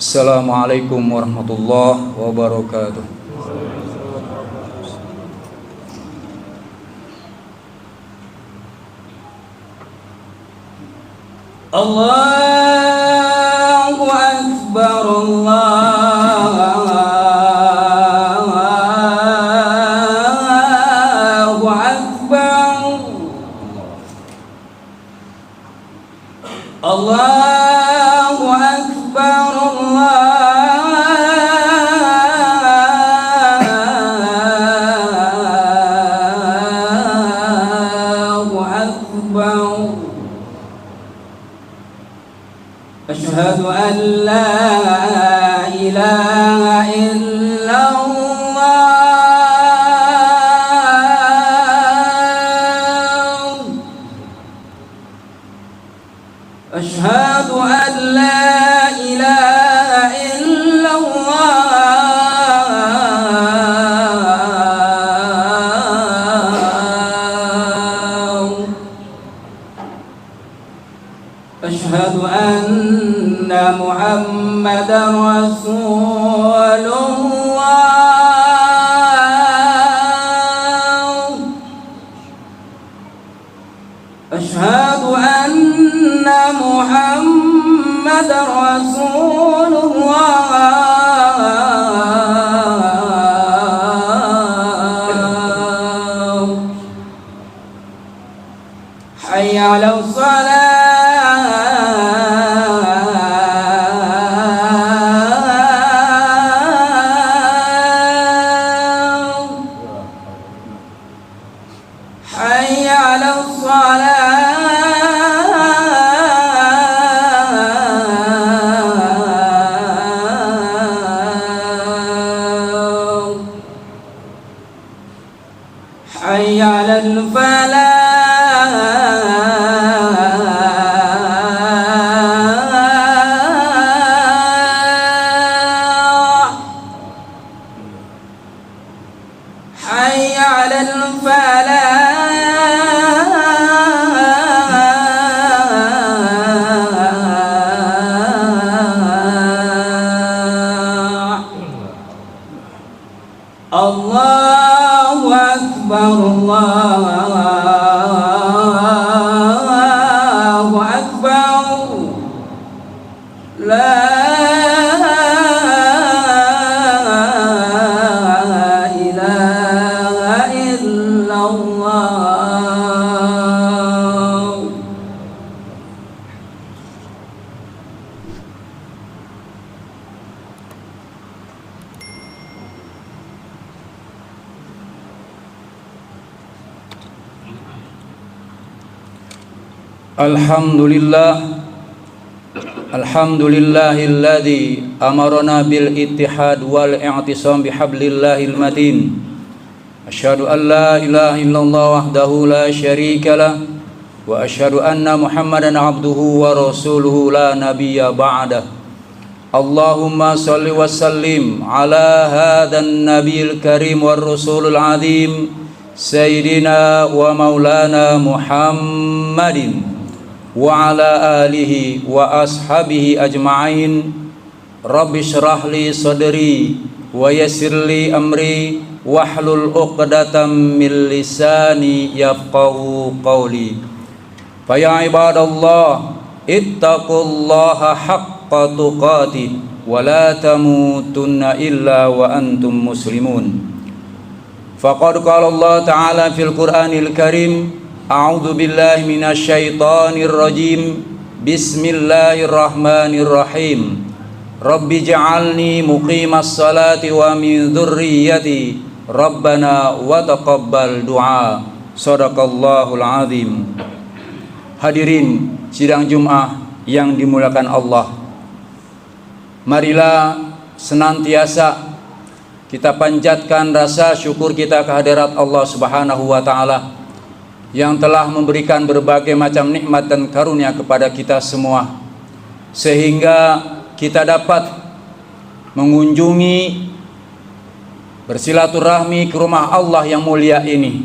Assalamualaikum warahmatullahi wabarakatuh. Allahu Akbar, Allahu Akbar, Allahu Akbar, Allahu Akbar. Asyhadu an la ilaha illallah. Asyhadu an la ilaha illallah. Asyhadu anna Muhammadar Rasulullah. Asyhadu anna Muhammadar Rasulullah. Hayya 'alas shalah. حي على الصلاة حي على الفلاح حي على الفلاح Allahu Akbar, Allahu Akbar. La ilaha illallah. Alhamdulillahilladzi amarna bil ittihad wal i'tisam bihablillahil matin. Asyhadu an la ilaha illallah wahdahu la syarika lah wa asyhadu anna Muhammadan abduhu wa rasuluhu la nabiyya ba'dah. Allahumma shalli wa sallim ala hadan nabiyil karim war rasulul azim sayyidina wa maulana Muhammadin wa ala alihi wa ashabihi ajma'in. Rabbi syrah li sadri wa yassir li amri wahlul 'uqdatam min lisani yafqahu qawli. Fa ya ibadallah ittaqullaha haqqa tuqatih wa la tamutunna illa wa antum muslimun. Faqad qala Allah ta'ala fil Qur'anil Karim, a'udzu billahi minasy syaithanir rajim. Bismillahirrahmanirrahim. Rabbi ja'alni muqimas salati wa min dzurriyyati. Rabbana wa taqabbal du'a. Shadaqallahul azim. Hadirin sidang Jumat yang dimuliakan Allah, marilah senantiasa kita panjatkan rasa syukur kita kehadirat Allah Subhanahu wa taala yang telah memberikan berbagai macam nikmat dan karunia kepada kita semua, sehingga kita dapat mengunjungi, bersilaturahmi ke rumah Allah yang mulia ini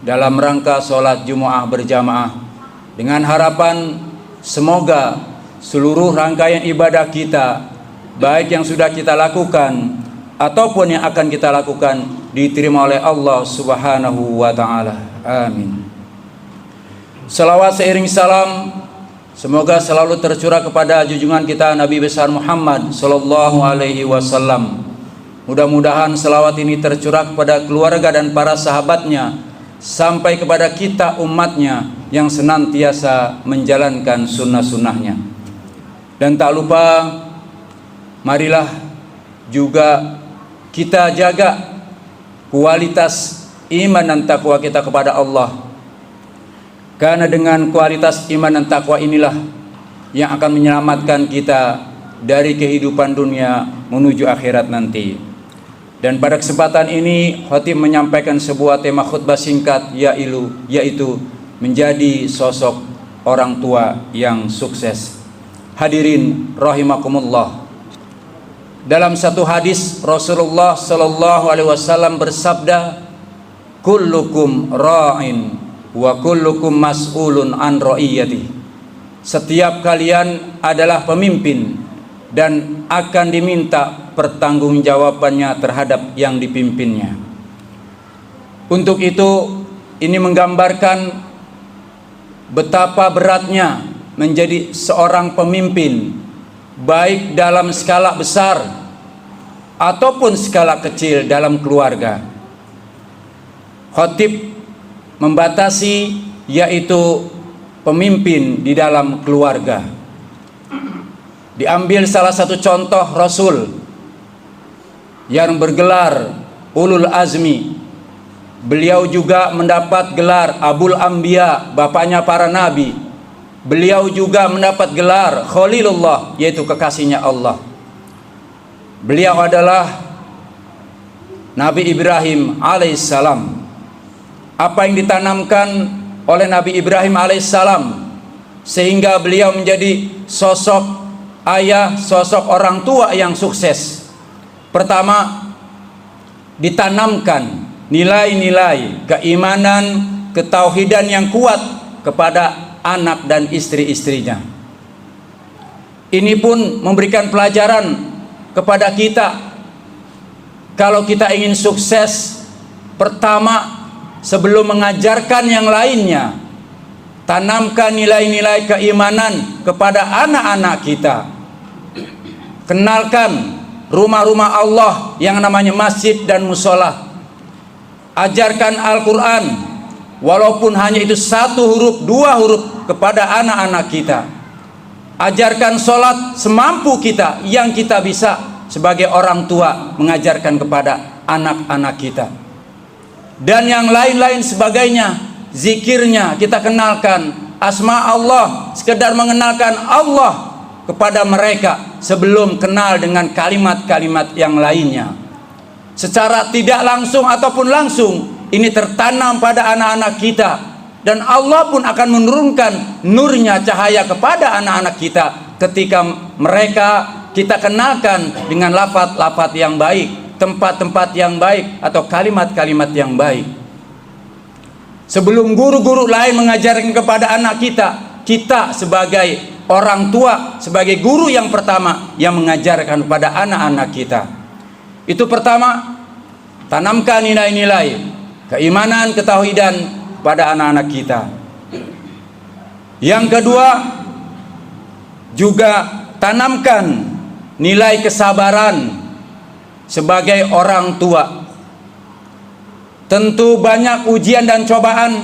dalam rangka sholat Jumat berjamaah, dengan harapan semoga seluruh rangkaian ibadah kita baik yang sudah kita lakukan ataupun yang akan kita lakukan, diterima oleh Allah Subhanahu wa ta'ala. Amin. Salawat seiring salam semoga selalu tercurah kepada junjungan kita Nabi besar Muhammad sallallahu alaihi wasallam. Mudah-mudahan selawat ini tercurah kepada keluarga dan para sahabatnya, sampai kepada kita umatnya yang senantiasa menjalankan sunnah-sunnahnya. Dan tak lupa, marilah juga kita jaga kualitas iman dan takwa kita kepada Allah, karena dengan kualitas iman dan takwa inilah yang akan menyelamatkan kita dari kehidupan dunia menuju akhirat nanti. Dan pada kesempatan ini khatib menyampaikan sebuah tema khutbah singkat, yaitu menjadi sosok orang tua yang sukses. Hadirin rahimakumullah. Dalam satu hadis Rasulullah sallallahu alaihi wasallam bersabda, kullukum ra'in wa kullukum mas'ulun an ra'iyati. Setiap kalian adalah pemimpin dan akan diminta pertanggungjawabannya terhadap yang dipimpinnya. Untuk itu, ini menggambarkan betapa beratnya menjadi seorang pemimpin, baik dalam skala besar ataupun skala kecil dalam keluarga. Khatib membatasi, yaitu pemimpin di dalam keluarga. Diambil salah satu contoh Rasul yang bergelar Ulul Azmi. Beliau juga mendapat gelar Abul Anbiya, bapaknya para nabi. Beliau juga mendapat gelar Khalilullah, yaitu kekasihnya Allah. Beliau adalah Nabi Ibrahim alaihissalam. Apa yang ditanamkan oleh Nabi Ibrahim alaihissalam sehingga beliau menjadi sosok ayah, sosok orang tua yang sukses. Pertama, ditanamkan nilai-nilai keimanan, ketauhidan yang kuat kepada anak dan istri-istrinya. Ini pun memberikan pelajaran kepada kita. Kalau kita ingin sukses, pertama, sebelum mengajarkan yang lainnya, tanamkan nilai-nilai keimanan kepada anak-anak kita. Kenalkan rumah-rumah Allah yang namanya masjid dan musola. Ajarkan Al-Quran, walaupun hanya itu 1 huruf, 2 huruf kepada anak-anak kita. Ajarkan sholat semampu kita yang kita bisa sebagai orang tua mengajarkan kepada anak-anak kita. Dan yang lain-lain sebagainya, zikirnya kita kenalkan, asma Allah, sekedar mengenalkan Allah kepada mereka sebelum kenal dengan kalimat-kalimat yang lainnya. Secara tidak langsung ataupun langsung, ini tertanam pada anak-anak kita, dan Allah pun akan menurunkan nurnya, cahaya kepada anak-anak kita ketika mereka kita kenalkan dengan lafaz-lafaz yang baik, tempat-tempat yang baik, atau kalimat-kalimat yang baik. Sebelum guru-guru lain mengajarkan kepada anak kita, kita sebagai orang tua, sebagai guru yang pertama yang mengajarkan kepada anak-anak kita. Itu pertama, tanamkan nilai-nilai keimanan, ketauhidan pada anak-anak kita. Yang kedua, juga tanamkan nilai kesabaran sebagai orang tua. Tentu banyak ujian dan cobaan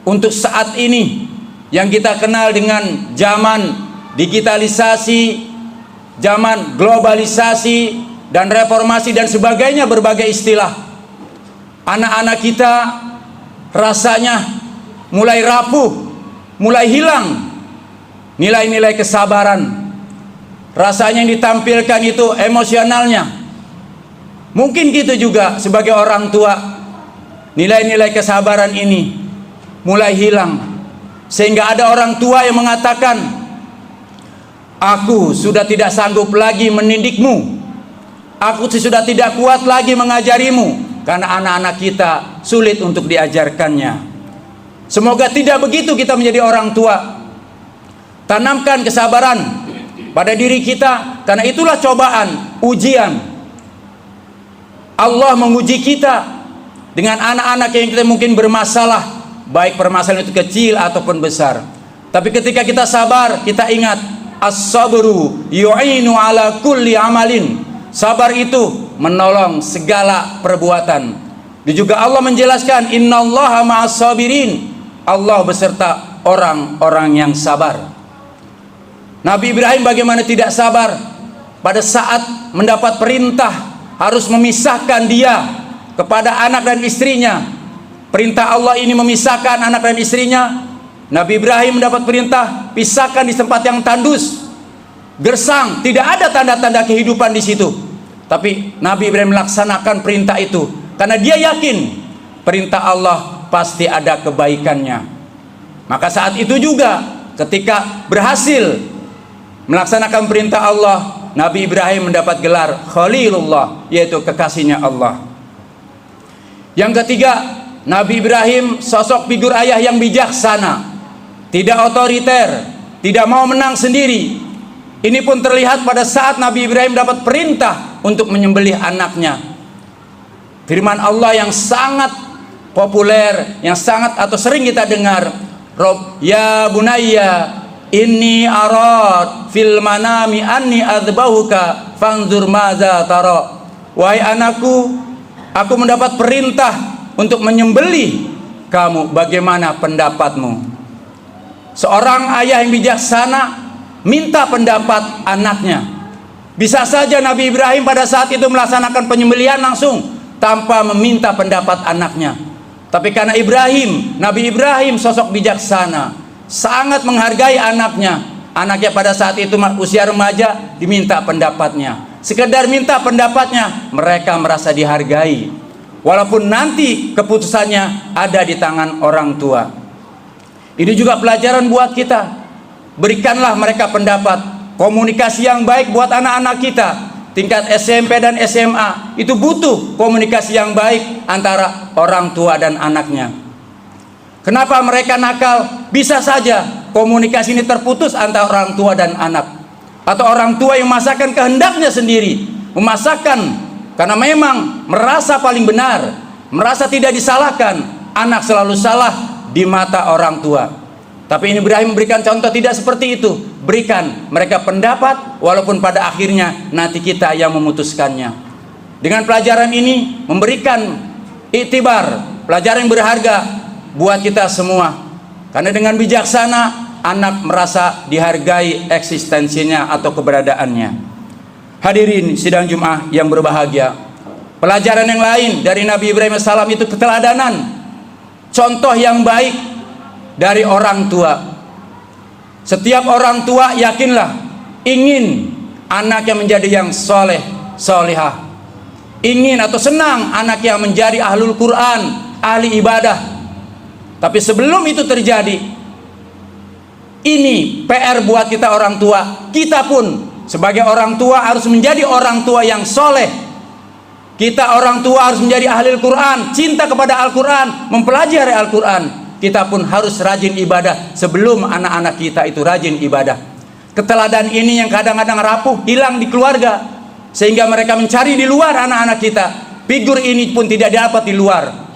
untuk saat ini yang kita kenal dengan zaman digitalisasi, zaman globalisasi dan reformasi dan sebagainya, berbagai istilah. Anak-anak kita rasanya mulai rapuh, mulai hilang nilai-nilai kesabaran. Rasanya yang ditampilkan itu emosionalnya. Mungkin gitu juga sebagai orang tua, nilai-nilai kesabaran ini mulai hilang, sehingga ada orang tua yang mengatakan, aku sudah tidak sanggup lagi mendidikmu, aku sudah tidak kuat lagi mengajarimu, karena anak-anak kita sulit untuk diajarkannya. Semoga tidak begitu kita menjadi orang tua. Tanamkan kesabaran pada diri kita. Karena itulah cobaan, ujian. Allah menguji kita dengan anak-anak yang kita mungkin bermasalah, baik permasalahan itu kecil ataupun besar. Tapi ketika kita sabar, kita ingat as-sabru yu'inu ala kulli amalin. Sabar itu menolong segala perbuatan. Dan juga Allah menjelaskan innallaha ma'as sabirin. Allah beserta orang-orang yang sabar. Nabi Ibrahim bagaimana tidak sabar pada saat mendapat perintah harus memisahkan dia kepada anak dan istrinya. Perintah Allah ini memisahkan anak dan istrinya. Nabi Ibrahim mendapat perintah pisahkan di tempat yang tandus, gersang, tidak ada tanda-tanda kehidupan di situ. Tapi Nabi Ibrahim melaksanakan perintah itu karena dia yakin perintah Allah pasti ada kebaikannya. Maka saat itu juga ketika berhasil melaksanakan perintah Allah, Nabi Ibrahim mendapat gelar Khalilullah, yaitu kekasihnya Allah. Yang ketiga, Nabi Ibrahim sosok figur ayah yang bijaksana, tidak otoriter, tidak mau menang sendiri. Ini pun terlihat pada saat Nabi Ibrahim dapat perintah untuk menyembelih anaknya. Firman Allah yang sangat populer, yang sangat atau sering kita dengar, Rob ya bunayya inni arad fil manami anni adzbahuka fanzur madza tara. Wahai anakku, aku mendapat perintah untuk menyembelih kamu, bagaimana pendapatmu? Seorang ayah yang bijaksana minta pendapat anaknya. Bisa saja Nabi Ibrahim pada saat itu melaksanakan penyembelihan langsung tanpa meminta pendapat anaknya. Tapi karena Nabi Ibrahim sosok bijaksana, sangat menghargai anaknya. Anaknya pada saat itu usia remaja, diminta pendapatnya. Sekedar minta pendapatnya, mereka merasa dihargai. Walaupun nanti keputusannya ada di tangan orang tua. Ini juga pelajaran buat kita. Berikanlah mereka pendapat. Komunikasi yang baik buat anak-anak kita tingkat SMP dan SMA itu butuh komunikasi yang baik antara orang tua dan anaknya. Kenapa mereka nakal? Bisa saja komunikasi ini terputus antara orang tua dan anak, atau orang tua yang memasakkan kehendaknya sendiri, memasakkan karena memang merasa paling benar, merasa tidak disalahkan. Anak selalu salah di mata orang tua. Tapi ini Ibrahim memberikan contoh tidak seperti itu. Berikan mereka pendapat, walaupun pada akhirnya nanti kita yang memutuskannya. Dengan pelajaran ini memberikan iktibar, pelajaran yang berharga buat kita semua. Karena dengan bijaksana anak merasa dihargai eksistensinya atau keberadaannya. Hadirin sidang Jumat yang berbahagia, pelajaran yang lain dari Nabi Ibrahim AS itu keteladanan, contoh yang baik dari orang tua. Setiap orang tua yakinlah ingin anaknya menjadi yang soleh, solehah, ingin atau senang anaknya menjadi ahlul Quran, ahli ibadah. Tapi sebelum itu terjadi, ini PR buat kita orang tua. Kita pun sebagai orang tua harus menjadi orang tua yang soleh. Kita orang tua harus menjadi ahli Al-Quran, cinta kepada Al-Quran, mempelajari Al-Quran. Kita pun harus rajin ibadah sebelum anak-anak kita itu rajin ibadah. Keteladan ini yang kadang-kadang rapuh, hilang di keluarga, sehingga mereka mencari di luar anak-anak kita. Figur ini pun tidak dapat di luar,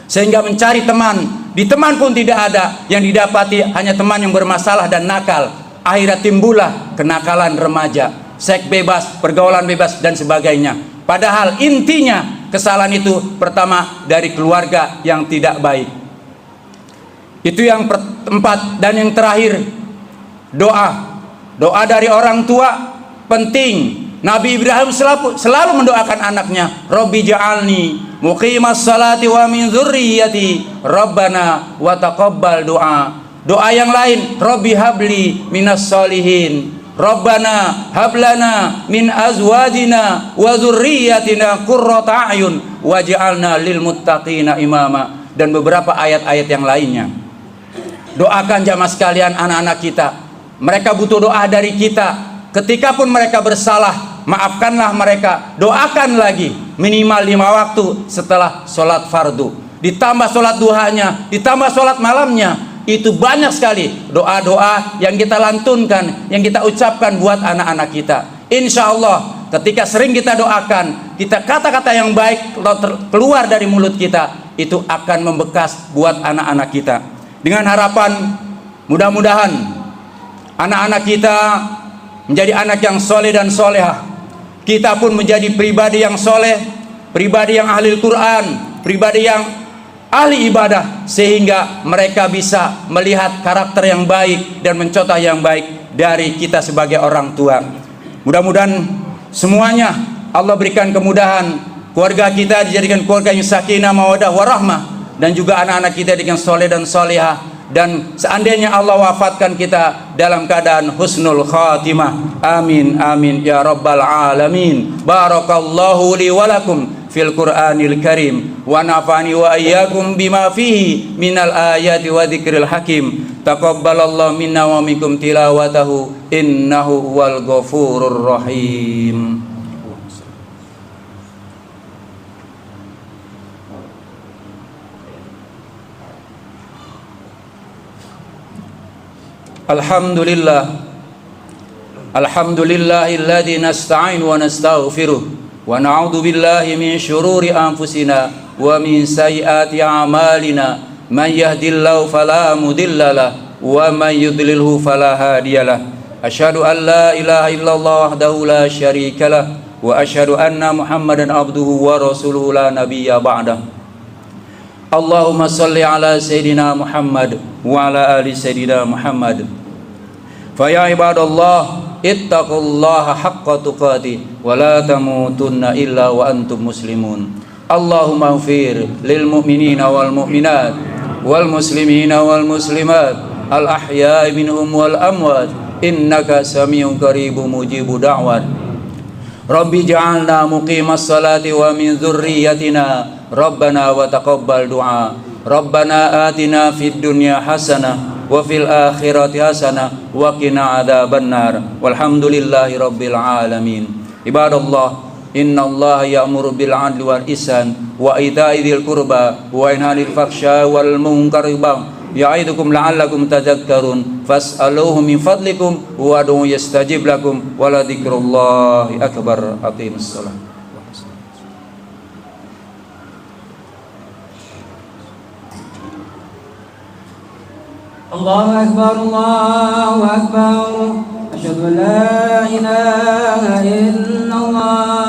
sehingga mencari teman, di teman pun tidak ada. Yang didapati hanya teman yang bermasalah dan nakal. Akhirnya timbullah kenakalan remaja, seks bebas, pergaulan bebas dan sebagainya. Padahal intinya kesalahan itu pertama dari keluarga yang tidak baik. Itu yang keempat. Dan yang terakhir, doa. Doa dari orang tua penting. Nabi Ibrahim selalu mendoakan anaknya, Rabbi ja'alni muqimas salati wa min dzurriyyati Rabbana wa taqabbal doa. Doa yang lain, Rabbi habli minas solihin, Rabbana hablana min azwajina wa dzurriyyatina qurrata a'yun waj'alna lil muttaqina imama. Dan beberapa ayat-ayat yang lainnya. Doakan jamaah sekalian anak-anak kita. Mereka butuh doa dari kita. Ketika pun mereka bersalah, maafkanlah mereka. Doakan lagi minimal 5 waktu setelah sholat fardu. Ditambah sholat duhanya, ditambah sholat malamnya. itu banyak sekali doa-doa yang kita lantunkan, yang kita ucapkan buat anak-anak kita. Insya Allah ketika sering kita doakan, kita kata-kata yang baik keluar dari mulut kita, itu akan membekas buat anak-anak kita. Dengan harapan mudah-mudahan anak-anak kita menjadi anak yang soleh dan solehah. Kita pun menjadi pribadi yang soleh, pribadi yang ahli Al-Quran, pribadi yang ahli ibadah, sehingga mereka bisa melihat karakter yang baik dan mencontoh yang baik dari kita sebagai orang tua. Mudah-mudahan semuanya Allah berikan kemudahan, keluarga kita dijadikan keluarga yang sakinah, mawadah, warahmah, dan juga anak-anak kita dengan soleh dan solehah. Dan seandainya Allah wafatkan kita dalam keadaan husnul khatimah, amin amin ya rabbal alamin. Barakallahu li walakum fil Qur'anil Karim wa nafani wa iyyakum bima fihi minal ayati wa dzikril hakim. Taqabbalallahu minna wa minkum tilawatahu innahu huwal ghafurur rahim. Alhamdulillah, alhamdulillahilladzi nasta'in wa nastaghfiruh wa na'udzu billahi min syururi anfusina wa min sayyiati a'malina. Man yahdihillahu fala mudhillalah wa man yudlilhu fala hadiyalah. Asyhadu an la ilaha illallah wahdahu la syarikalah wa asyhadu anna Muhammadan abduhu wa rasuluhu la nabiyya ba'dah. Allahumma salli ala Sayyidina Muhammad wa ala ali Sayyidina Muhammad. Faya ibadallah ittaqullaha haqqa tuqatih wa la tamutunna illa wa antum muslimun. Allahumma ighfir lil mu'minina wal mu'minat wal muslimina wal muslimat al ahya'i minhum wal amwat innaka samiun qaribun mujibud da'wat. Rabbi ja'alna muqimas salati wa min dzurriyyatina Rabbana wa taqabbal du'a. Rabbana atina fid dunya hasanah wa fil akhirati hasanah wa qina adzabannar. Walhamdulillahi rabbil alamin. Ibadallah, innallaha ya'muru bil 'adli wal ihsan wa ita'i dzil qurba wa yanha 'anil fahsya'i wal munkari ya'idukum la'allakum tadhakkarun. Fas'aluhu min fadlikum wa ad'u yastajib lakum wa la dzikrullahi akbar. Aqimus shalah. Allahu akbar, Allahu akbar. Asyhadu an la ilaha illallah.